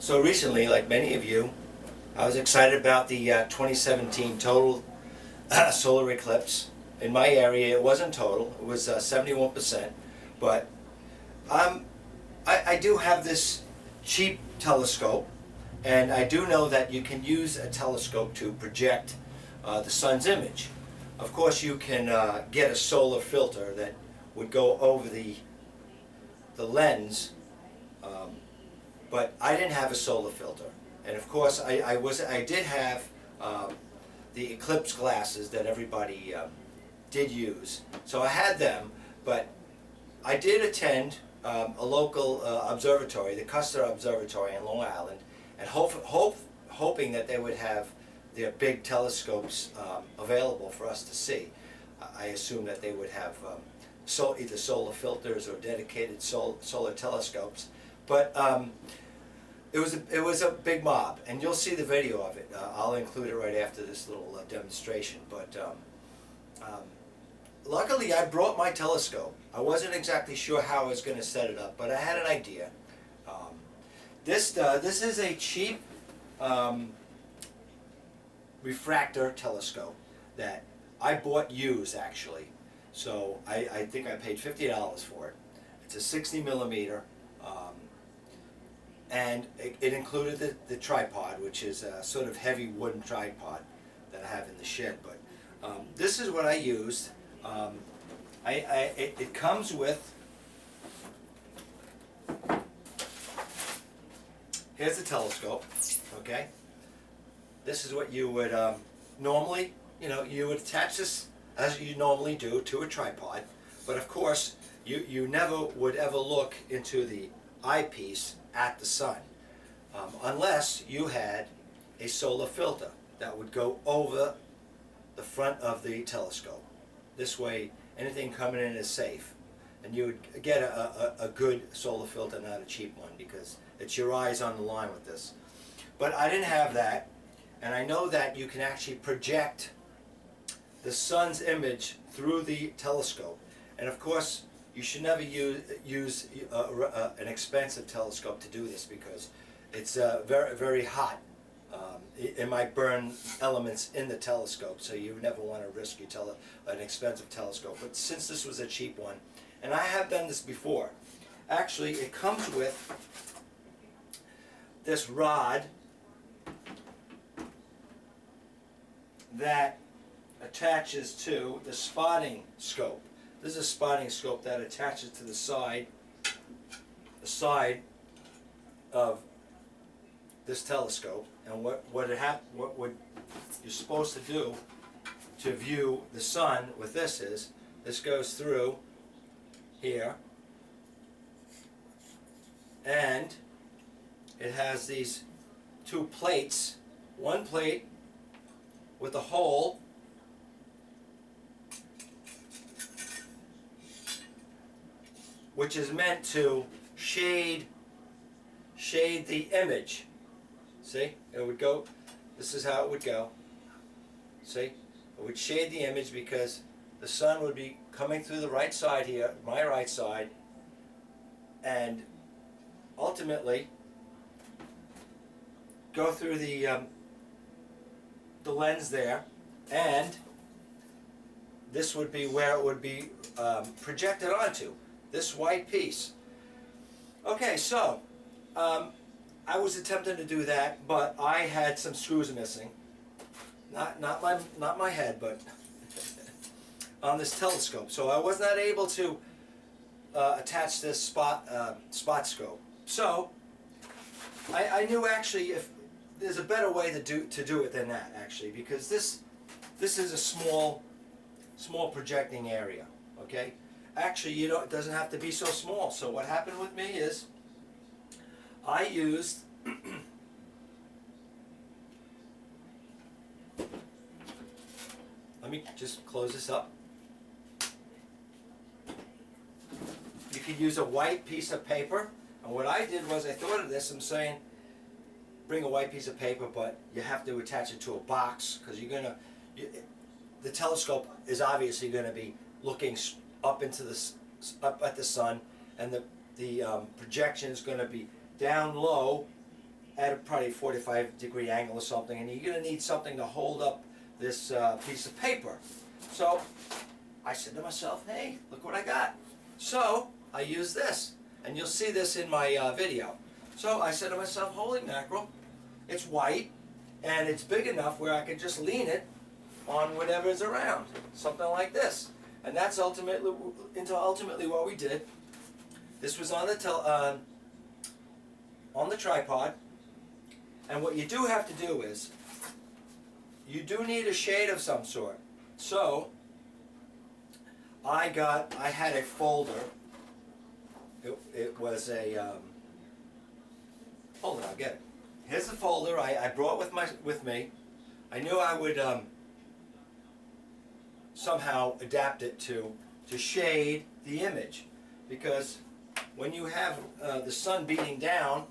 So recently, like many of you, I was excited about the 2017 total solar eclipse. In my area, it wasn't total, it was 71%. But um, I do have this cheap telescope, and I do know that you can use a telescope to project the sun's image. Of course, you can get a solar filter that would go over the lens, um, but I didn't have a solar filter. And of course, I did have the eclipse glasses that everybody did use. So I had them, but I did attend a local observatory, the Custer Observatory in Long Island, and hoping that they would have their big telescopes available for us to see. I assumed that they would have either solar filters or dedicated solar telescopes, but it was a big mob, and you'll see the video of it. I'll include it right after this little demonstration. But luckily, I brought my telescope. I wasn't exactly sure how I was going to set it up, but I had an idea. This is a cheap refractor telescope that I bought used, actually. So I think I paid $50 for it. It's a 60 millimeter. And it included the tripod, which is a sort of heavy wooden tripod that I have in the shed. But this is what I used. It comes with, here's the telescope, okay? This is what you would normally, you would attach this as you normally do to a tripod. But of course, you never would ever look into the eyepiece at the sun, unless you had a solar filter that would go over the front of the telescope. This way, anything coming in is safe, and you would get a good solar filter, not a cheap one, because it's your eyes on the line with this. But I didn't have that, and I know that you can actually project the sun's image through the telescope. And of course, you should never use an expensive telescope to do this, because it's very, very hot. It might burn elements in the telescope, so you never want to risk an expensive telescope. But since this was a cheap one, and I have done this before, actually it comes with this rod that attaches to the spotting scope. This is a spotting scope that attaches to the side of this telescope. And what you're supposed to do to view the sun with this is, this goes through here, and it has these two plates. One plate with a hole which is meant to shade the image. See, it would go, this is how it would go. See, it would shade the image because the sun would be coming through the right side here, my right side, and ultimately go through the lens there, and this would be where it would be projected onto. This white piece. Okay, so I was attempting to do that, but I had some screws missing. Not my head, but on this telescope. So I was not able to attach this spot scope. So I knew actually if there's a better way to do it than that, actually, because this is a small projecting area. Okay. Actually, it doesn't have to be so small. So what happened with me is I used let me just close this up. You could use a white piece of paper, and what I did was I thought of this. I'm saying bring a white piece of paper, but you have to attach it to a box, because the telescope is obviously going to be looking up at the sun, and the projection is going to be down low at a probably 45-degree angle or something, and you're going to need something to hold up this piece of paper. So I said to myself, hey, look what I got. So I used this, and you'll see this in my video. So I said to myself, holy mackerel, it's white, and it's big enough where I can just lean it on whatever's around, something like this. And that's ultimately what we did. This was on the tripod, and what you do have to do is, you do need a shade of some sort. So I had a folder. It was a hold on, I'll get it. Here's the folder I brought with me. I knew I would somehow adapt it to shade the image, because when you have the sun beating down,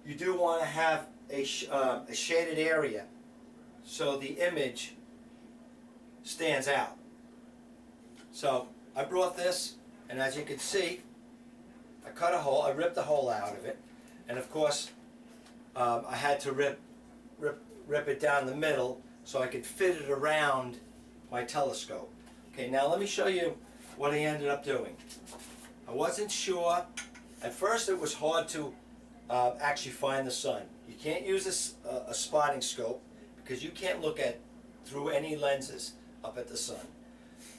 you do want to have a shaded area so the image stands out. So I brought this, and as you can see, I cut a hole, I ripped a hole out of it, and of course I had to rip it down the middle so I could fit it around my telescope. Okay, now let me show you what I ended up doing. I wasn't sure. At first it was hard to actually find the sun. You can't use a spotting scope because you can't look through any lenses up at the sun.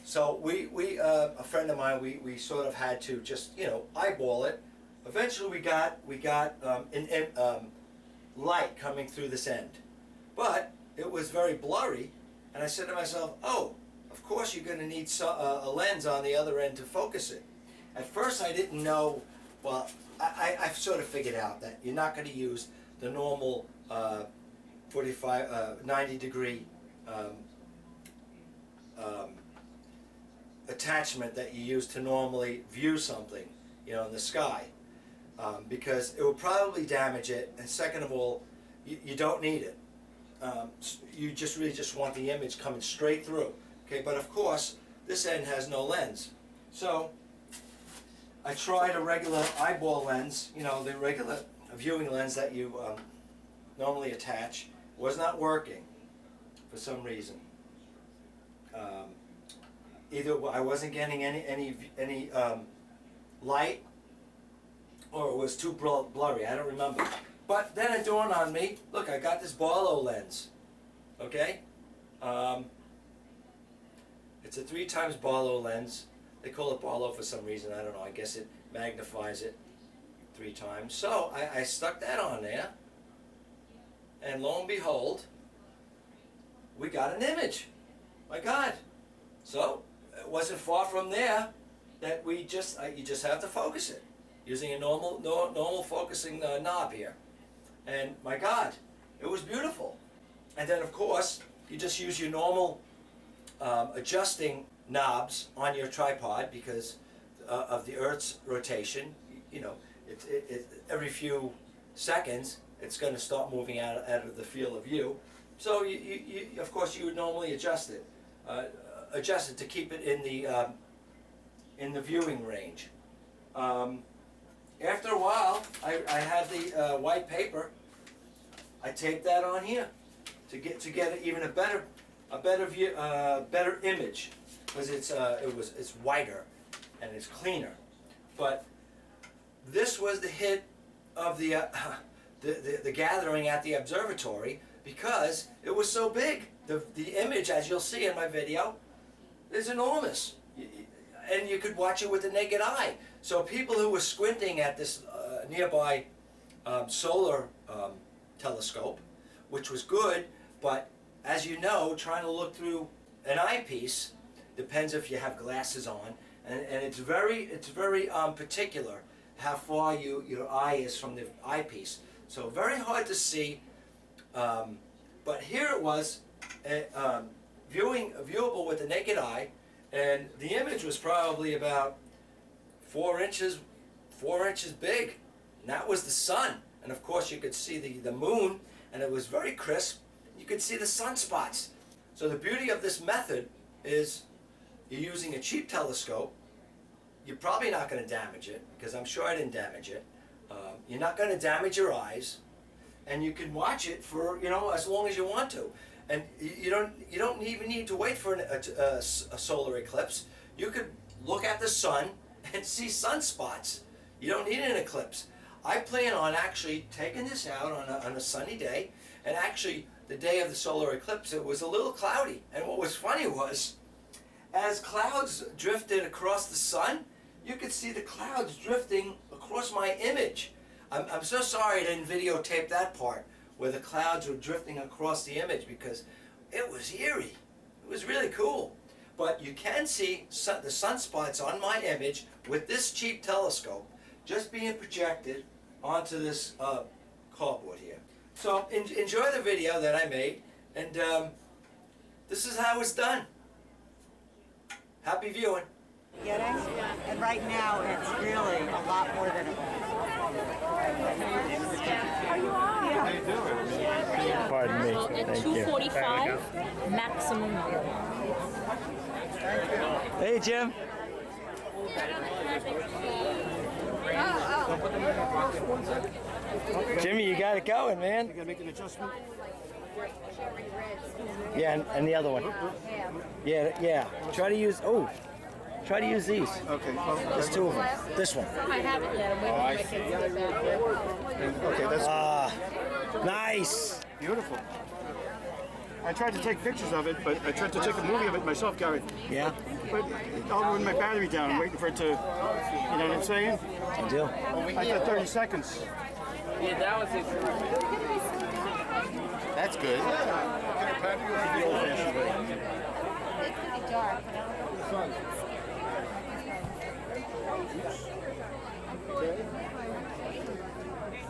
So a friend of mine, we sort of had to just, eyeball it. Eventually we got light coming through this end, but it was very blurry, and I said to myself, oh, of course you're going to need a lens on the other end to focus it. At first I didn't know. Well, I've sort of figured out that you're not going to use the normal 90 degree attachment that you use to normally view something, in the sky, because it will probably damage it, and second of all, you don't need it. You really just want the image coming straight through. Okay, but of course this end has no lens, so I tried a regular eyeball lens, the regular viewing lens that you normally attach. Was not working for some reason. Either I wasn't getting any light, or it was too blurry. I don't remember. But then it dawned on me. Look, I got this Barlow lens. Okay, it's a 3x Barlow lens. They call it Barlow for some reason. I don't know. I guess it magnifies it 3 times. So I stuck that on there, and lo and behold, we got an image. My God! So it wasn't far from there that you just have to focus it using a normal focusing knob here, and my God, it was beautiful. And then of course you just use your normal adjusting knobs on your tripod because of the Earth's rotation. Every few seconds it's going to start moving out of the field of view. So you of course you would normally adjust it to keep it in the viewing range. After a while, I had the white paper. I taped that on here to get even a better image, because it's whiter and it's cleaner. But this was the hit of the gathering at the observatory, because it was so big. The image, as you'll see in my video, is enormous, and you could watch it with the naked eye. So people who were squinting at this nearby solar telescope, which was good, but as you know, trying to look through an eyepiece depends if you have glasses on, and it's very particular how far your eye is from the eyepiece. So very hard to see. But here it was, viewable with the naked eye, and the image was probably about 4 inches big, and that was the sun. And of course you could see the moon, and it was very crisp. You could see the sunspots. So the beauty of this method is you're using a cheap telescope. You're probably not going to damage it, because I'm sure I didn't damage it. You're not going to damage your eyes, and you can watch it for as long as you want to. And you don't even need to wait for a solar eclipse. You could look at the sun and see sunspots. You don't need an eclipse. I plan on actually taking this out on a sunny day, and actually the day of the solar eclipse it was a little cloudy. And what was funny was, as clouds drifted across the sun, you could see the clouds drifting across my image. I'm so sorry I didn't videotape that part where the clouds were drifting across the image, because it was eerie. It was really cool. But you can see the sunspots on my image with this cheap telescope just being projected onto this cardboard here. So enjoy the video that I made, and this is how it's done. Happy viewing. Getting, and right now it's really a lot more than Pardon me. At 2:45 maximum. Hey, Jim. Jimmy, you got it going, man. You gotta make an adjustment. Yeah, and the other one. Yeah. Try to use these. Okay. There's two of them. This one. I haven't yet. I'm waiting for my kids to get back. Okay, that's Nice. beautiful. I tried to take pictures of it, but I tried to take a movie of it myself, Gary. Yeah, But I'll run my battery down, waiting for it to, you know what I'm saying? I do. I thought 30 seconds. Yeah, that was it. That's good.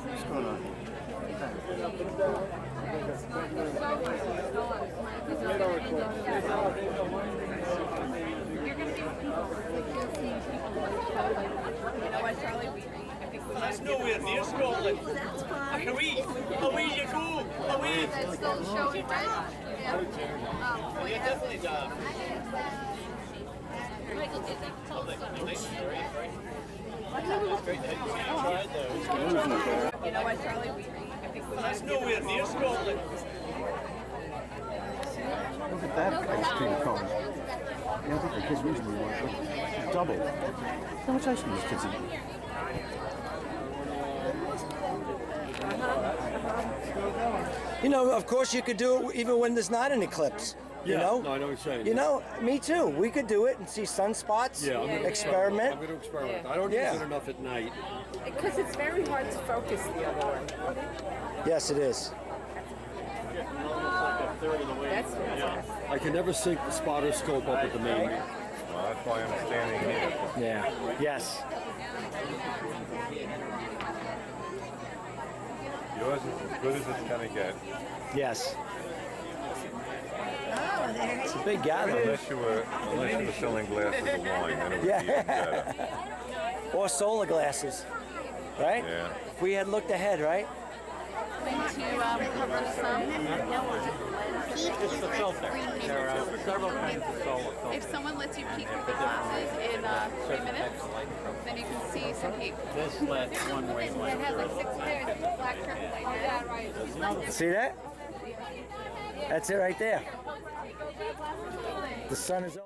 What's going on here? Let's go with me. Let's go. Can we? You cool? It's still showing, right? Yeah. Yeah, definitely does. You know what, Charlie? Let's go with me. Let's go. Look at that ice cream cone. Yeah, I think the kids usually want double. How much ice cream does kids eat? Of course you could do it even when there's not an eclipse. You know? No, I know what you're saying. Me too. We could do it and see sunspots. Yeah, I'm gonna experiment. I'm going to experiment. I don't use it enough at night. because it's very hard to focus the other way. Yes, it is. That's fantastic. I can never sync the spotter scope up with the main. Well, that's why I'm standing here. Yeah. Yes. Yours is as good as it's gonna get. Yes. It's a big gathering. Unless you were selling glasses of wine, then it would be even better. Or solar glasses, right? Yeah. If we had looked ahead, right? To cover the sun. It's the filter. There are several kinds of solar filters. If someone lets you peek with the glasses in 3 minutes, then you can see some peak. This lets one way It light. has like 6 pairs of black triple light. Yeah, right. See that? That's it right there. The sun is.